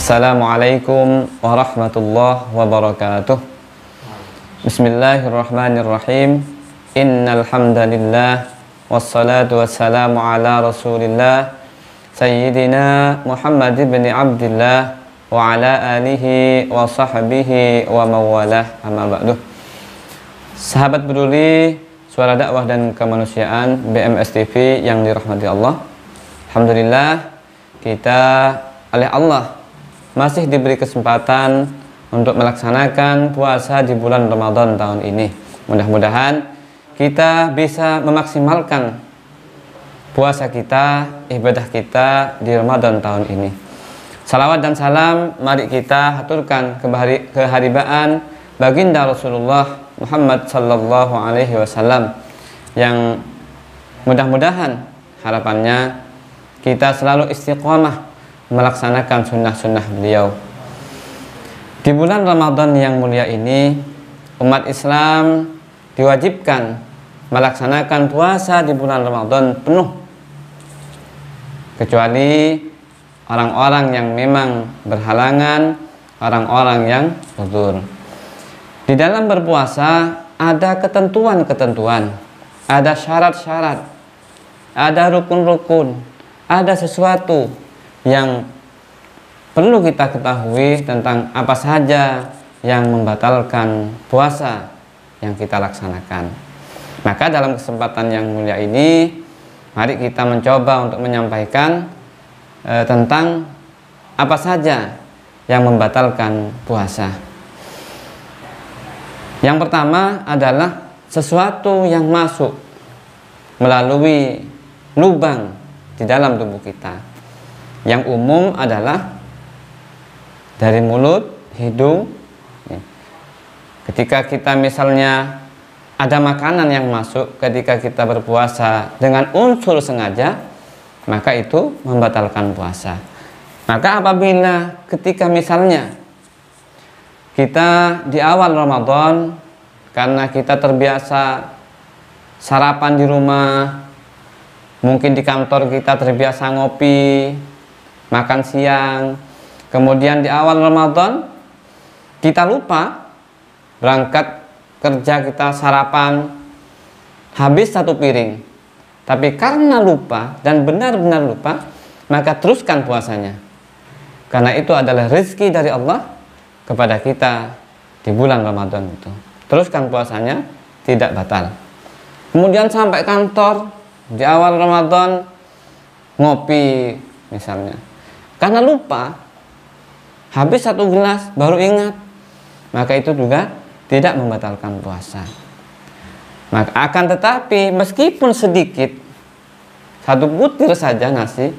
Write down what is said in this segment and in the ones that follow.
Assalamualaikum warahmatullahi wabarakatuh. Bismillahirrahmanirrahim. Innal hamdalillah wassalatu wassalamu ala Rasulillah Sayyidina Muhammad ibn Abdillah wa ala alihi wa sahbihi wa mawalah, amma ba'du. Sahabat peduli suara dakwah dan kemanusiaan BMS TV yang dirahmati Allah, alhamdulillah kita oleh Allah masih diberi kesempatan untuk melaksanakan puasa di bulan Ramadan tahun ini. Mudah-mudahan kita bisa memaksimalkan puasa kita, ibadah kita di Ramadan tahun ini. Salawat dan salam mari kita haturkan keharibaan baginda Rasulullah Muhammad sallallahu alaihi wasallam, yang mudah-mudahan harapannya kita selalu istiqomah melaksanakan sunnah-sunnah beliau. Di bulan Ramadan yang mulia ini, umat Islam diwajibkan melaksanakan puasa di bulan Ramadan penuh, kecuali orang-orang yang memang berhalangan, orang-orang yang uzur. Di dalam berpuasa ada ketentuan-ketentuan, ada syarat-syarat, ada rukun-rukun, ada sesuatu yang perlu kita ketahui tentang apa saja yang membatalkan puasa yang kita laksanakan. Maka dalam kesempatan yang mulia ini, mari kita mencoba untuk menyampaikan tentang apa saja yang membatalkan puasa. Yang pertama adalah sesuatu yang masuk melalui lubang di dalam tubuh kita. Yang umum adalah dari mulut, hidung. Ketika kita misalnya ada makanan yang masuk ketika kita berpuasa dengan unsur sengaja, maka itu membatalkan puasa. Maka apabila ketika misalnya kita di awal Ramadan, karena kita terbiasa sarapan di rumah, mungkin di kantor kita terbiasa ngopi, makan siang, kemudian di awal Ramadan kita lupa berangkat kerja, kita sarapan habis satu piring, tapi karena lupa dan benar-benar lupa, maka teruskan puasanya, karena itu adalah rezeki dari Allah kepada kita di bulan Ramadan itu. Teruskan puasanya, tidak batal. Kemudian sampai kantor di awal Ramadan ngopi misalnya, karena lupa, habis satu gelas baru ingat, maka itu juga tidak membatalkan puasa. Maka akan tetapi meskipun sedikit, satu butir saja nasi,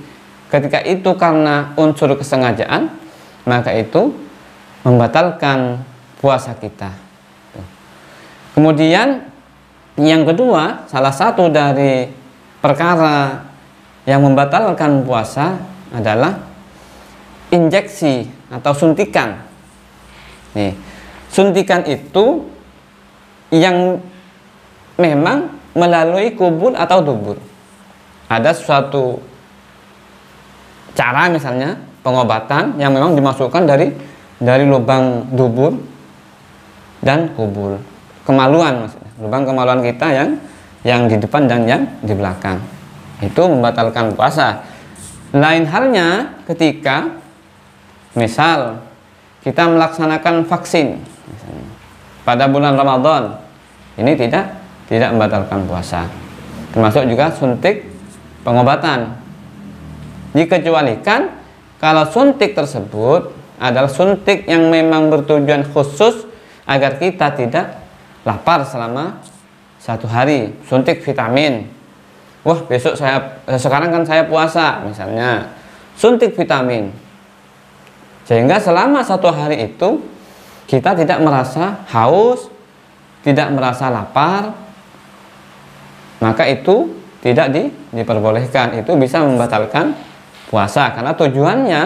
ketika itu karena unsur kesengajaan, maka itu membatalkan puasa kita. Kemudian yang kedua, salah satu dari perkara yang membatalkan puasa adalah injeksi atau suntikan. Nih, suntikan itu yang memang melalui kubur atau dubur. Ada suatu cara misalnya pengobatan yang memang dimasukkan dari lubang dubur dan kubur. Kemaluan maksudnya, lubang kemaluan kita yang di depan dan yang di belakang. Itu membatalkan puasa. Lain halnya ketika misal kita melaksanakan vaksin misalnya, pada bulan Ramadan, ini tidak membatalkan puasa. Termasuk juga suntik pengobatan. Dikecualikan kalau suntik tersebut adalah suntik yang memang bertujuan khusus agar kita tidak lapar selama satu hari. Suntik vitamin. Wah, sekarang kan saya puasa misalnya, suntik vitamin, sehingga selama satu hari itu kita tidak merasa haus, tidak merasa lapar, maka itu tidak diperbolehkan. Itu bisa membatalkan puasa, karena tujuannya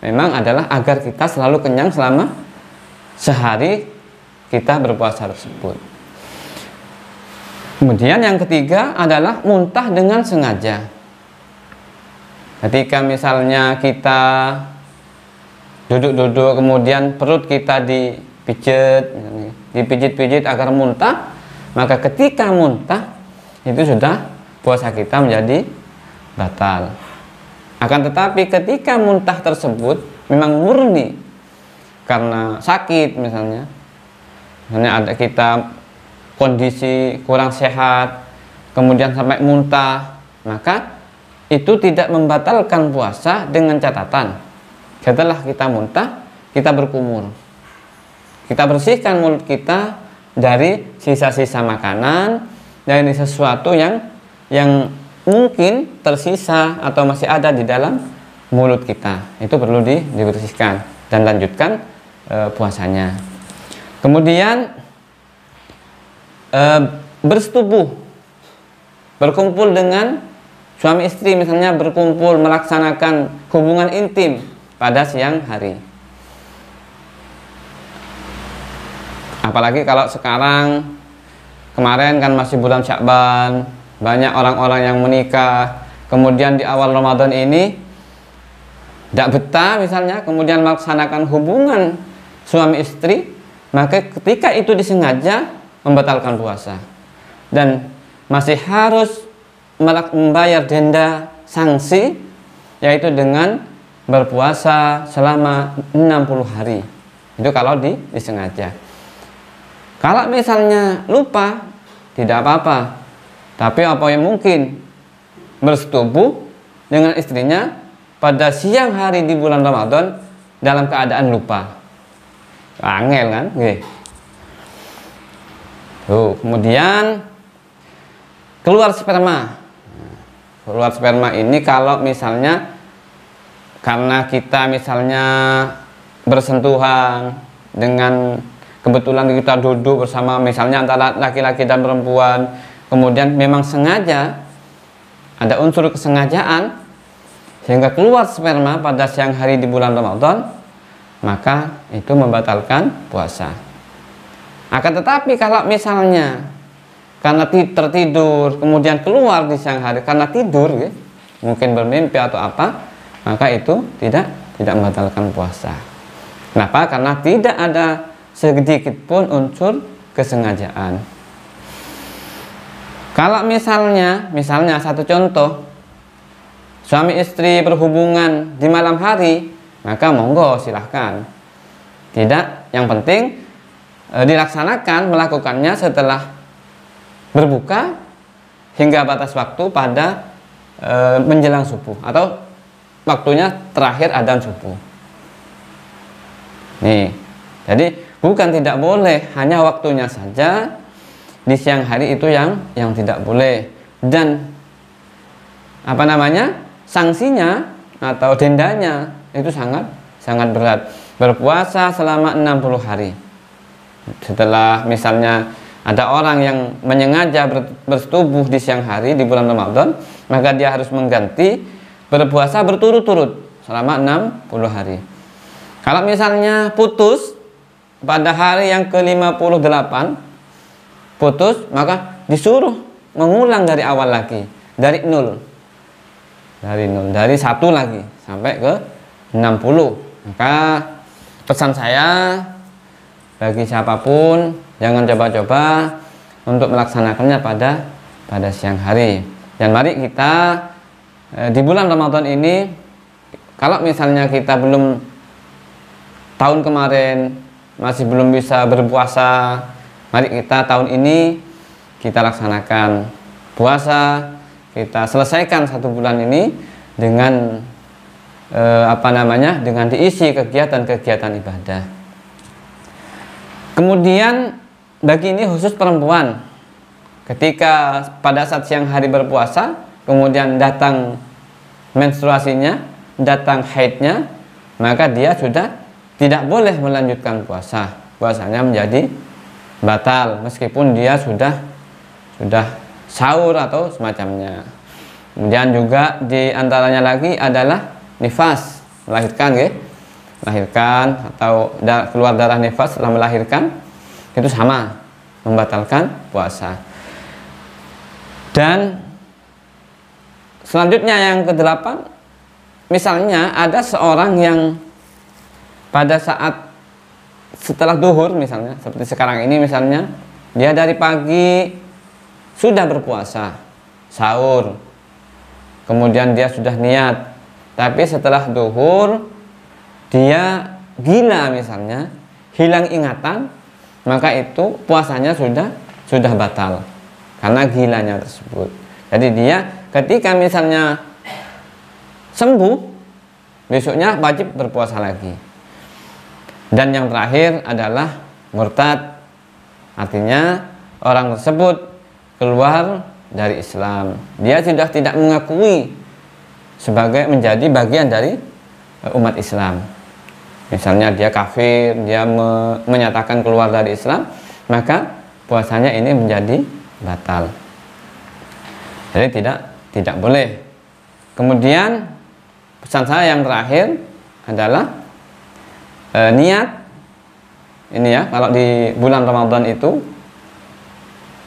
memang adalah agar kita selalu kenyang selama sehari kita berpuasa tersebut. Kemudian yang ketiga adalah muntah dengan sengaja. Ketika misalnya kita duduk-duduk kemudian perut kita dipijit-pijit agar muntah, maka ketika muntah itu sudah puasa kita menjadi batal. Akan tetapi ketika muntah tersebut memang murni karena sakit, misalnya ada kita kondisi kurang sehat kemudian sampai muntah, maka itu tidak membatalkan puasa dengan catatan setelah kita muntah kita berkumur, kita bersihkan mulut kita dari sisa-sisa makanan, dari sesuatu yang mungkin tersisa atau masih ada di dalam mulut kita, itu perlu dibersihkan dan lanjutkan puasanya. Kemudian bersetubuh, berkumpul dengan suami istri, misalnya berkumpul melaksanakan hubungan intim pada siang hari. Apalagi kalau sekarang, kemarin kan masih bulan Sya'ban, banyak orang-orang yang menikah, kemudian di awal Ramadan ini tidak betah misalnya, kemudian melaksanakan hubungan suami istri, maka ketika itu disengaja membatalkan puasa dan masih harus membayar denda sanksi, yaitu dengan berpuasa selama 60 hari. Itu kalau disengaja. Kalau misalnya lupa, tidak apa-apa. Tapi apa yang mungkin bersetubuh dengan istrinya pada siang hari di bulan Ramadan dalam keadaan lupa. Angel kan? Kemudian keluar sperma. Keluar sperma ini kalau misalnya karena kita misalnya bersentuhan dengan, kebetulan kita duduk bersama misalnya antara laki-laki dan perempuan, kemudian memang sengaja ada unsur kesengajaan sehingga keluar sperma pada siang hari di bulan Ramadan, maka itu membatalkan puasa. Akan tetapi kalau misalnya karena tertidur kemudian keluar di siang hari karena tidur, mungkin bermimpi atau apa, maka itu tidak membatalkan puasa. Kenapa? Karena tidak ada sedikit pun unsur kesengajaan. Kalau misalnya satu contoh, suami istri berhubungan di malam hari, maka monggo silahkan. Tidak, yang penting dilaksanakan, melakukannya setelah berbuka hingga batas waktu pada menjelang subuh atau waktunya terakhir adzan subuh. Nih, jadi bukan tidak boleh, hanya waktunya saja di siang hari itu yang tidak boleh, dan sanksinya atau dendanya itu sangat berat. Berpuasa selama 60 hari. Setelah misalnya ada orang yang menyengaja bersetubuh di siang hari di bulan Ramadan, maka dia harus mengganti berpuasa berturut-turut selama 60 hari. Kalau misalnya putus pada hari yang ke-58, putus, maka disuruh mengulang dari awal lagi, dari nol, dari 1 lagi sampai ke 60. Maka pesan saya bagi siapapun, jangan coba-coba untuk melaksanakannya pada siang hari. Dan mari kita di bulan Ramadan ini, kalau misalnya kita belum, tahun kemarin masih belum bisa berpuasa, mari kita tahun ini kita laksanakan puasa, kita selesaikan 1 bulan ini dengan dengan diisi kegiatan-kegiatan ibadah. Kemudian bagi ini khusus perempuan, ketika pada saat siang hari berpuasa kemudian datang menstruasinya, datang haidnya, maka dia sudah tidak boleh melanjutkan puasa. Puasanya menjadi batal meskipun dia sudah sahur atau semacamnya. Kemudian juga di antaranya lagi adalah nifas, melahirkan atau keluar darah nifas setelah melahirkan, itu sama membatalkan puasa. Dan selanjutnya yang ke-8, misalnya ada seorang yang pada saat setelah duhur misalnya, seperti sekarang ini misalnya, dia dari pagi sudah berpuasa, sahur, kemudian dia sudah niat, tapi setelah duhur dia gila misalnya, hilang ingatan, maka itu puasanya sudah batal karena gilanya tersebut. Jadi dia ketika misalnya sembuh, besoknya wajib berpuasa lagi. Dan yang terakhir adalah murtad, artinya orang tersebut keluar dari Islam, dia sudah tidak mengakui sebagai menjadi bagian dari umat Islam. Misalnya dia kafir, dia menyatakan keluar dari Islam, maka puasanya ini menjadi batal. Jadi tidak boleh. Kemudian pesan saya yang terakhir adalah niat ini ya, kalau di bulan Ramadan itu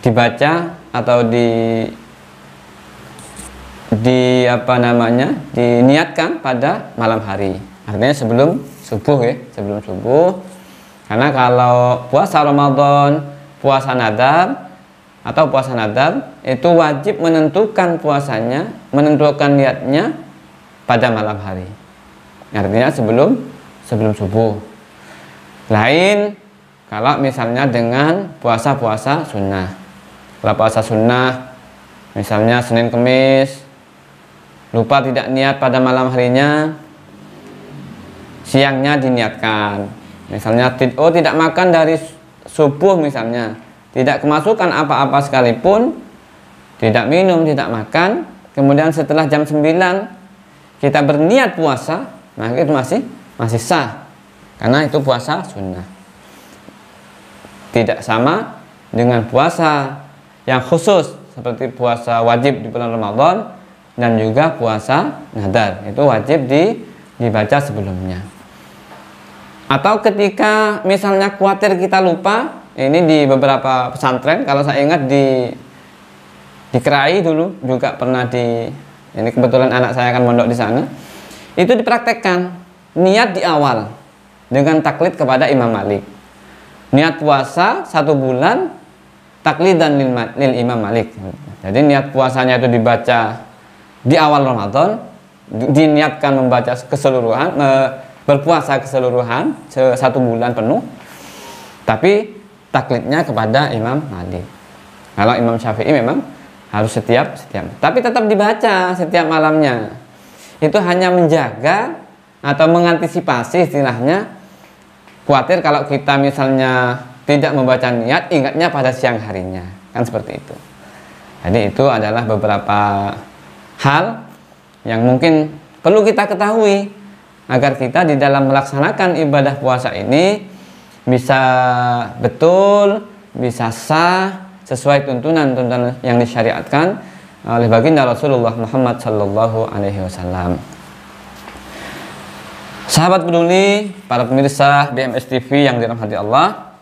dibaca atau diniatkan pada malam hari, artinya sebelum subuh ya, sebelum subuh. Karena kalau puasa Ramadan, puasa nadar atau puasa nadar itu wajib menentukan puasanya, menentukan niatnya pada malam hari, artinya sebelum subuh. Lain kalau misalnya dengan puasa-puasa sunnah. Kalau puasa sunnah misalnya Senin Kemis, lupa tidak niat pada malam harinya, siangnya diniatkan. Misalnya tidak makan dari subuh misalnya, tidak kemasukan apa-apa sekalipun, tidak minum, tidak makan, kemudian setelah jam 9 kita berniat puasa, maka itu masih sah, karena itu puasa sunnah. Tidak sama dengan puasa yang khusus seperti puasa wajib di bulan Ramadan dan juga puasa nadar, itu wajib dibaca sebelumnya. Atau ketika misalnya khawatir kita lupa, ini di beberapa pesantren, kalau saya ingat di Kerai dulu juga pernah ini kebetulan anak saya akan mondok di sana, itu dipraktekkan niat di awal dengan taklid kepada Imam Malik. Niat puasa 1 bulan taklidan lil Imam Malik. Jadi niat puasanya itu dibaca di awal Ramadan, diniatkan membaca keseluruhan, berpuasa keseluruhan 1 bulan penuh, tapi taklidnya kepada Imam Malik. Kalau Imam Syafi'i memang harus setiap tapi tetap dibaca setiap malamnya. Itu hanya menjaga atau mengantisipasi istilahnya, khawatir kalau kita misalnya tidak membaca niat, ingatnya pada siang harinya, kan seperti itu. Jadi itu adalah beberapa hal yang mungkin perlu kita ketahui agar kita di dalam melaksanakan ibadah puasa ini bisa betul, bisa sah sesuai tuntunan-tuntunan yang disyariatkan oleh baginda Rasulullah Muhammad sallallahu alaihi wasallam. Sahabat peduli, para pemirsa BMS TV yang dirahmati Allah.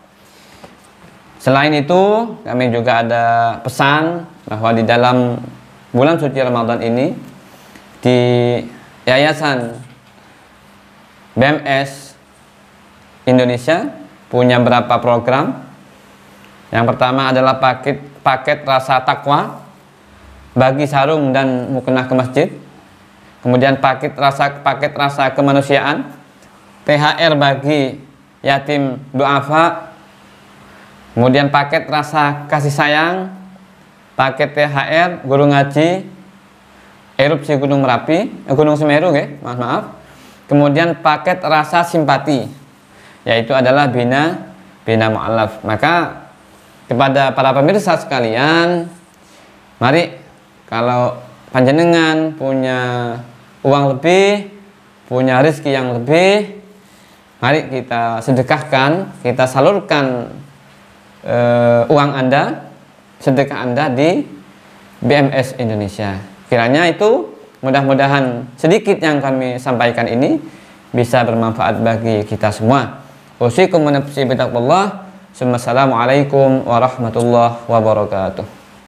Selain itu, kami juga ada pesan bahwa di dalam bulan suci Ramadan ini di Yayasan BMS Indonesia punya beberapa program. Yang pertama adalah paket rasa takwa bagi sarung dan mukena ke masjid. Kemudian paket rasa kemanusiaan, THR bagi yatim duafa. Kemudian paket rasa kasih sayang, paket THR guru ngaji erupsi Gunung Gunung Semeru, maaf. Kemudian paket rasa simpati, yaitu adalah bina mu'alaf. Maka kepada para pemirsa sekalian, mari kalau panjenengan punya uang lebih, punya rezeki yang lebih, mari kita sedekahkan, kita salurkan uang Anda, sedekah Anda di BMS Indonesia. Kiranya itu mudah-mudahan sedikit yang kami sampaikan ini bisa bermanfaat bagi kita semua. Usikum wa nafsi bitaqwallah. Assalamualaikum warahmatullahi wabarakatuh.